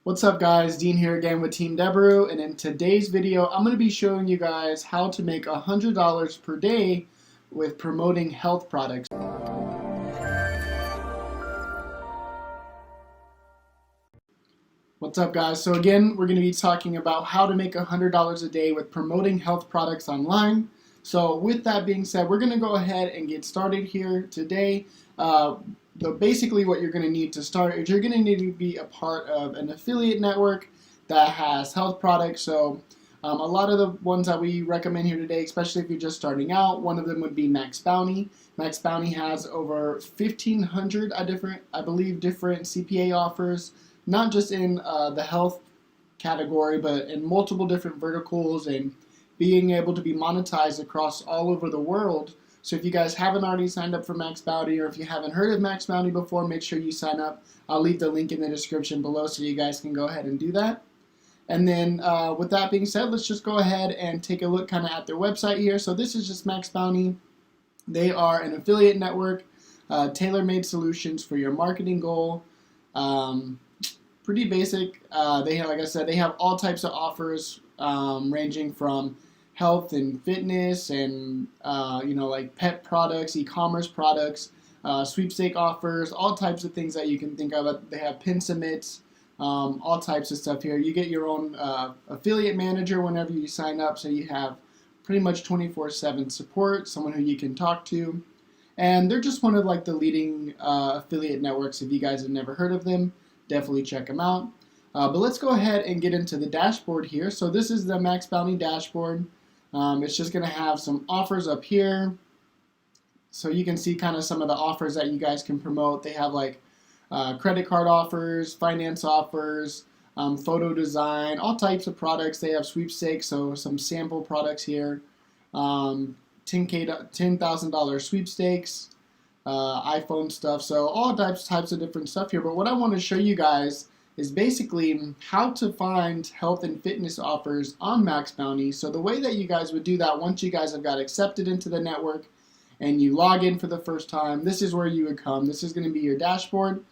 What's up guys, Dean here again with Team Debaru, and in today's video I'm going to be showing you guys how to make $100 per day with promoting health products. What's up guys, so again we're going to be talking about how to make $100 a day with promoting health products online. So with that being said, we're going to go ahead and get started here today. Basically what you're going to need to start is you're going to need to be a part of an affiliate network that has health products. So a lot of the ones that we recommend here today, especially if you're just starting out, one of them would be Max Bounty. Max Bounty has over 1,500 different CPA offers, not just in the health category, but in multiple different verticals, and being able to be monetized across all over the world. So if you guys haven't already signed up for Max Bounty, or if you haven't heard of Max Bounty before, make sure you sign up. I'll leave the link in the description below so you guys can go ahead and do that. And then with that being said, let's just go ahead and take a look kind of at their website here. So this is just Max Bounty. They are an affiliate network, tailor-made solutions for your marketing goal. Pretty basic. They have, like I said, they have all types of offers ranging from health and fitness and like pet products, e-commerce products, sweepstake offers, all types of things that you can think of. They have pin submits, all types of stuff here. You get your own affiliate manager whenever you sign up, so you have pretty much 24/7 support, someone who you can talk to. And they're just one of like the leading affiliate networks. If you guys have never heard of them, definitely check them out. But let's go ahead and get into the dashboard here. So this is the Max Bounty dashboard. It's just going to have some offers up here, so you can see kind of some of the offers that you guys can promote. They have like credit card offers, finance offers, photo design, all types of products. They have sweepstakes, so some sample products here, $10,000 sweepstakes, iPhone stuff, so all types of different stuff here. But what I want to show you guys is basically how to find health and fitness offers on Max Bounty. So the way that you guys would do that, once you guys have got accepted into the network and you log in for the first time, this is where you would come. This is going to be your dashboard.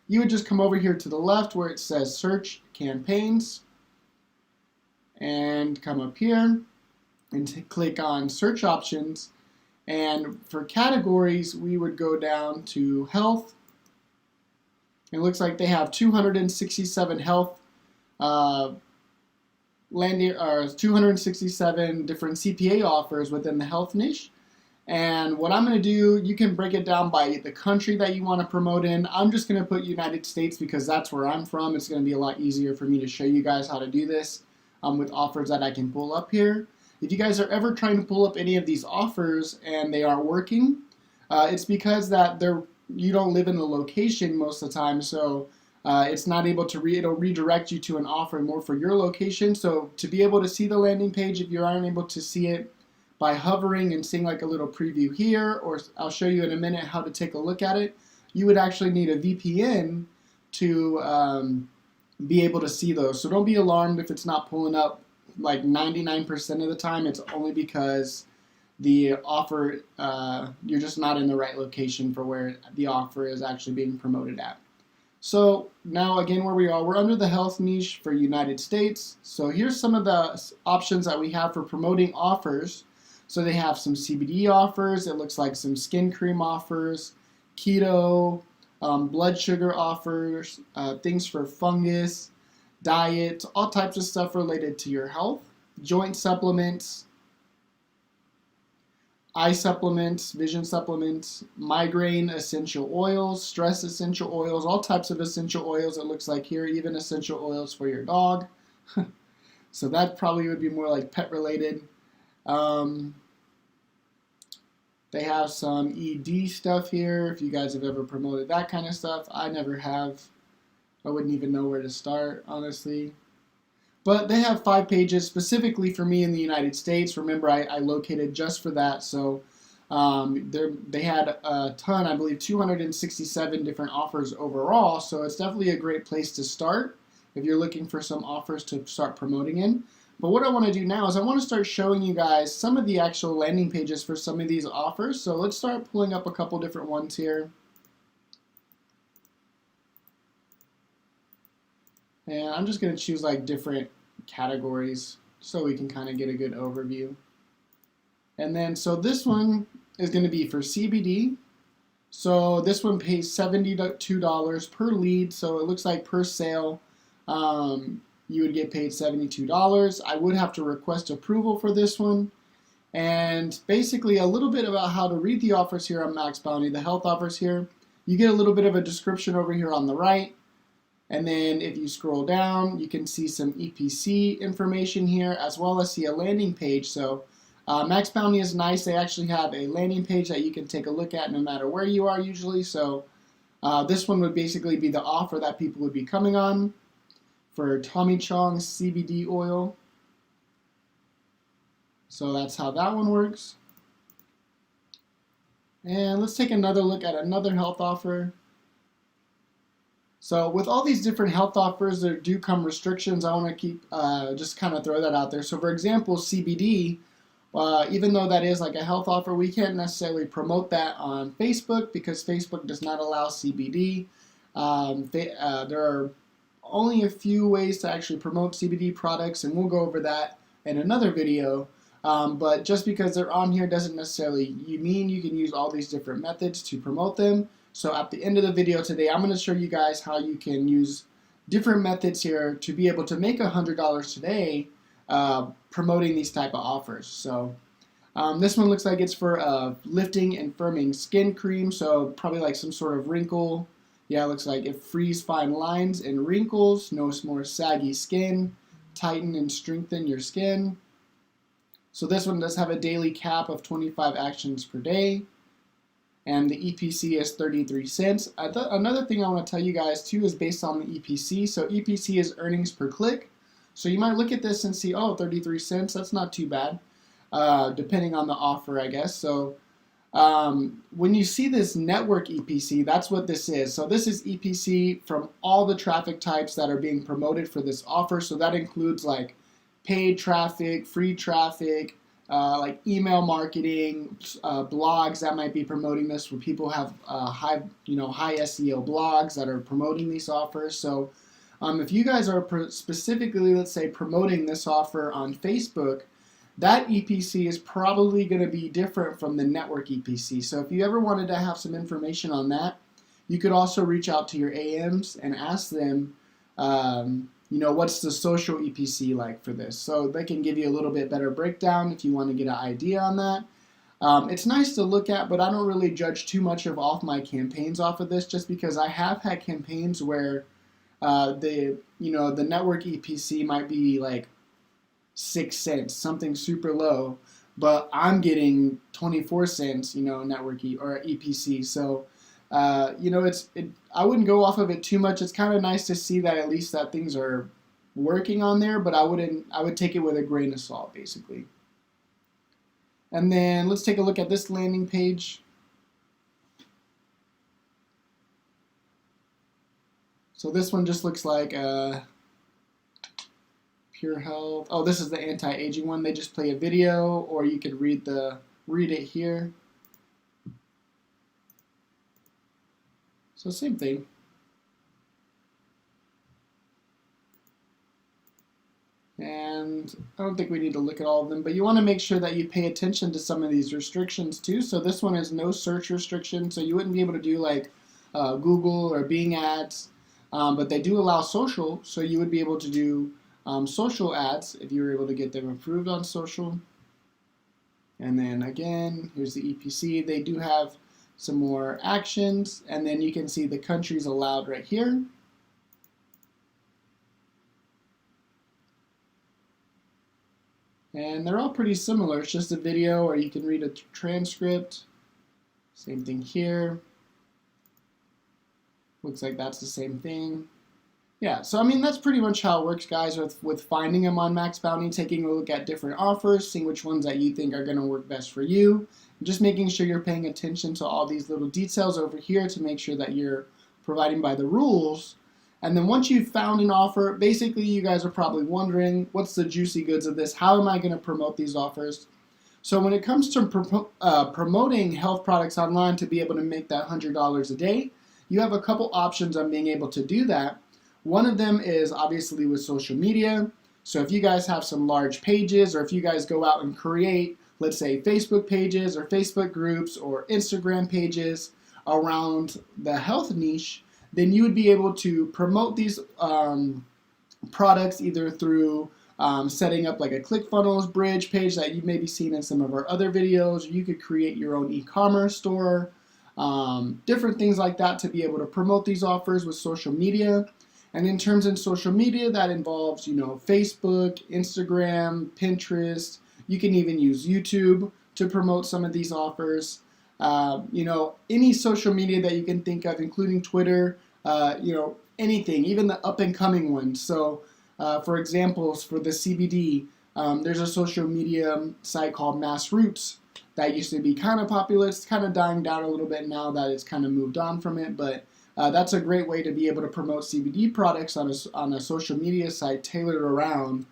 You would just come over here to the left where it says search campaigns and come up here and click on search options. And for categories, we would go down to health. It looks like they have 267 health 267 different CPA offers within the health niche. And what I'm going to do, you can break it down by the country that you want to promote in. I'm just going to put United States because that's where I'm from. It's going to be a lot easier for me to show you guys how to do this with offers that I can pull up here. If you guys are ever trying to pull up any of these offers and they aren't working, it's because that you don't live in the location most of the time, so it's not able to it'll redirect you to an offer more for your location. So to be able to see the landing page, if you aren't able to see it by hovering and seeing like a little preview here, or I'll show you in a minute how to take a look at it, you would actually need a VPN to be able to see those. So don't be alarmed if it's not pulling up. Like 99% of the time, it's only because the offer, you're just not in the right location for where the offer is actually being promoted at. So now again, where we are, we're under the health niche for United States. So here's some of the options that we have for promoting offers. So they have some CBD offers. It looks like some skin cream offers, keto, blood sugar offers, things for fungus, diet, all types of stuff related to your health, joint supplements, eye supplements, vision supplements, migraine essential oils, stress essential oils, all types of essential oils. It looks like here, even essential oils for your dog. So that probably would be more like pet related. They have some ED stuff here if you guys have ever promoted that kind of stuff. I never have. I wouldn't even know where to start, honestly. But they have 5 pages specifically for me in the United States. Remember, I located just for that. So they had a ton, I believe 267 different offers overall. So it's definitely a great place to start if you're looking for some offers to start promoting in. But what I want to do now is I want to start showing you guys some of the actual landing pages for some of these offers. So let's start pulling up a couple different ones here. And I'm just going to choose like different categories so we can kind of get a good overview. And then, so this one is going to be for CBD. So this one pays $72 per lead. So it looks like per sale, you would get paid $72. I would have to request approval for this one. And basically a little bit about how to read the offers here on Max Bounty, the health offers here. You get a little bit of a description over here on the right. And then if you scroll down, you can see some EPC information here, as well as see a landing page. So Max Bounty is nice. They actually have a landing page that you can take a look at no matter where you are usually. So this one would basically be the offer that people would be coming on for Tommy Chong's CBD oil. So that's how that one works. And let's take another look at another health offer. So with all these different health offers, there do come restrictions. I want to keep just kind of throw that out there. So for example, CBD, even though that is like a health offer, we can't necessarily promote that on Facebook because Facebook does not allow CBD. There are only a few ways to actually promote CBD products, and we'll go over that in another video. But just because they're on here doesn't necessarily mean you can use all these different methods to promote them. So at the end of the video today, I'm going to show you guys how you can use different methods here to be able to make $100 today promoting these type of offers. So this one looks like it's for lifting and firming skin cream, so probably like some sort of wrinkle. Yeah, it looks like it frees fine lines and wrinkles, no more saggy skin, tighten and strengthen your skin. So this one does have a daily cap of 25 actions per day. And the EPC is 33 cents. Another thing I want to tell you guys too is based on the EPC. So EPC is earnings per click. So you might look at this and see, oh, 33 cents, that's not too bad, depending on the offer, I guess. So when you see this network EPC, that's what this is. So this is EPC from all the traffic types that are being promoted for this offer. So that includes like paid traffic, free traffic, like email marketing, blogs that might be promoting this, where people have high SEO blogs that are promoting these offers. So if you guys are specifically, let's say, promoting this offer on Facebook, that EPC is probably going to be different from the network EPC. So if you ever wanted to have some information on that, you could also reach out to your AMs and ask them, what's the social EPC like for this? So they can give you a little bit better breakdown if you want to get an idea on that. It's nice to look at, but I don't really judge too much of off my campaigns off of this, just because I have had campaigns where the network EPC might be like 6 cents, something super low, but I'm getting 24 cents, network or EPC. So I wouldn't go off of it too much. It's kind of nice to see that at least that things are working on there, but I would take it with a grain of salt, basically. And then let's take a look at this landing page. So this one just looks like Pure Health. Oh, this is the anti-aging one. They just play a video, or you could read it here. So same thing. And I don't think we need to look at all of them, but you want to make sure that you pay attention to some of these restrictions too. So this one has no search restriction, so you wouldn't be able to do like Google or Bing ads, but they do allow social, so you would be able to do social ads if you were able to get them approved on social. And then again, here's the EPC. They do have some more actions, and then you can see the countries allowed right here. And they're all pretty similar. It's just a video, or you can read a transcript. Same thing here. Looks like that's the same thing. Yeah, so I mean, that's pretty much how it works, guys, with finding them on Max Bounty, taking a look at different offers, seeing which ones that you think are going to work best for you, and just making sure you're paying attention to all these little details over here to make sure that you're providing by the rules. And then once you've found an offer, basically you guys are probably wondering, what's the juicy goods of this? How am I going to promote these offers? So when it comes to promoting health products online to be able to make that $100 a day, you have a couple options on being able to do that. One of them is obviously with social media. So if you guys have some large pages, or if you guys go out and create, let's say, Facebook pages or Facebook groups or Instagram pages around the health niche, then you would be able to promote these products either through setting up like a ClickFunnels bridge page that you've maybe seen in some of our other videos. You could create your own e-commerce store, different things like that to be able to promote these offers with social media. And in terms of social media, that involves, Facebook, Instagram, Pinterest. You can even use YouTube to promote some of these offers. Any social media that you can think of, including Twitter, anything, even the up and coming ones. So, for examples, for the CBD, there's a social media site called Mass Roots that used to be kind of popular. It's kind of dying down a little bit now that it's kind of moved on from it, but that's a great way to be able to promote CBD products on a social media site tailored around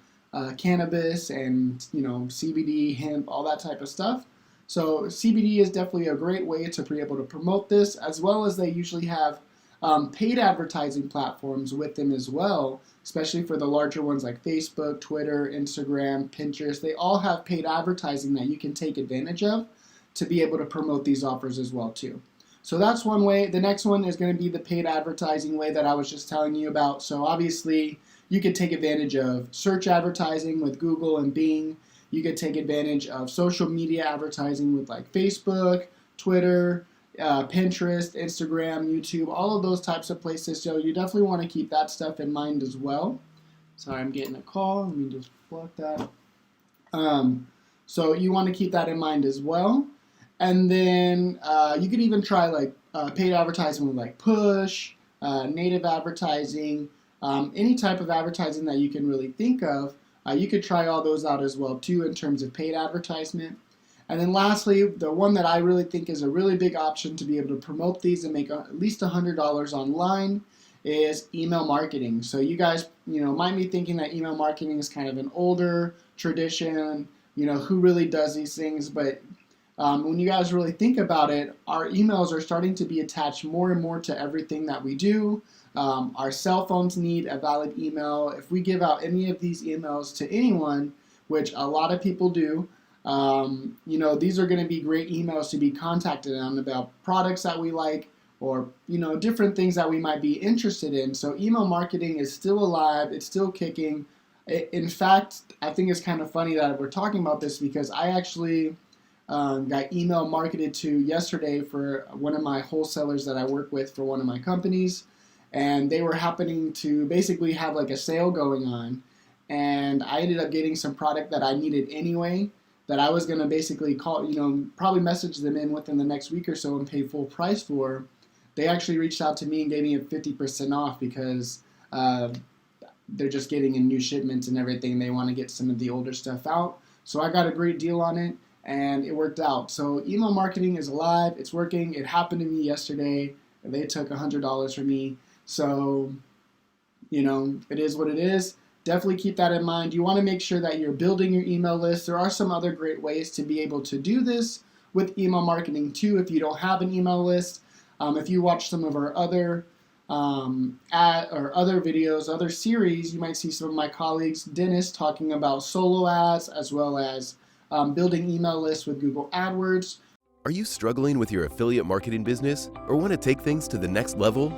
cannabis and CBD, hemp, all that type of stuff. So CBD is definitely a great way to be able to promote this, as well as they usually have paid advertising platforms with them as well, especially for the larger ones like Facebook, Twitter, Instagram, Pinterest. They all have paid advertising that you can take advantage of to be able to promote these offers as well too. So that's one way. The next one is going to be the paid advertising way that I was just telling you about. So obviously you could take advantage of search advertising with Google and Bing. You could take advantage of social media advertising with like Facebook, Twitter, Pinterest, Instagram, YouTube, all of those types of places. So you definitely want to keep that stuff in mind as well. Sorry, I'm getting a call. Let me just block that. So you want to keep that in mind as well. And then you could even try like paid advertising with like push, native advertising, any type of advertising that you can really think of. You could try all those out as well too in terms of paid advertisement. And then lastly, the one that I really think is a really big option to be able to promote these and make at least $100 online is email marketing. So you guys, might be thinking that email marketing is kind of an older tradition, who really does these things, but when you guys really think about it, our emails are starting to be attached more and more to everything that we do. Our cell phones need a valid email. If we give out any of these emails to anyone, which a lot of people do, these are going to be great emails to be contacted on about products that we like or, different things that we might be interested in. So email marketing is still alive. It's still kicking. In fact, I think it's kind of funny that we're talking about this because I actually got email marketed to yesterday for one of my wholesalers that I work with for one of my companies, and they were happening to basically have like a sale going on, and I ended up getting some product that I needed anyway that I was going to basically call, probably message them in within the next week or so and pay full price for. They actually reached out to me and gave me a 50% off because they're just getting in new shipments and everything. They want to get some of the older stuff out. So I got a great deal on it. And it worked out. So email marketing is alive. It's working. It happened to me yesterday. They took $100 from me. So, it is what it is. Definitely keep that in mind. You want to make sure that you're building your email list. There are some other great ways to be able to do this with email marketing too if you don't have an email list. If you watch some of our other other videos, other series, you might see some of my colleagues, Dennis, talking about solo ads as well as building email lists with Google AdWords. Are you struggling with your affiliate marketing business or want to take things to the next level?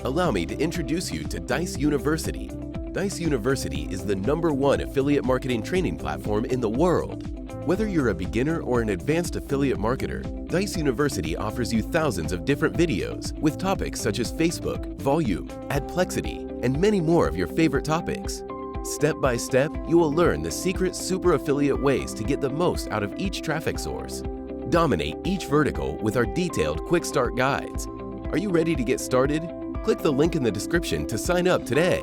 Allow me to introduce you to Dijs University. Dijs University is the #1 affiliate marketing training platform in the world. Whether you're a beginner or an advanced affiliate marketer, Dijs University offers you thousands of different videos with topics such as Facebook, volume, adplexity, and many more of your favorite topics. Step by step, you will learn the secret super affiliate ways to get the most out of each traffic source. Dominate each vertical with our detailed quick start guides. Are you ready to get started? Click the link in the description to sign up today.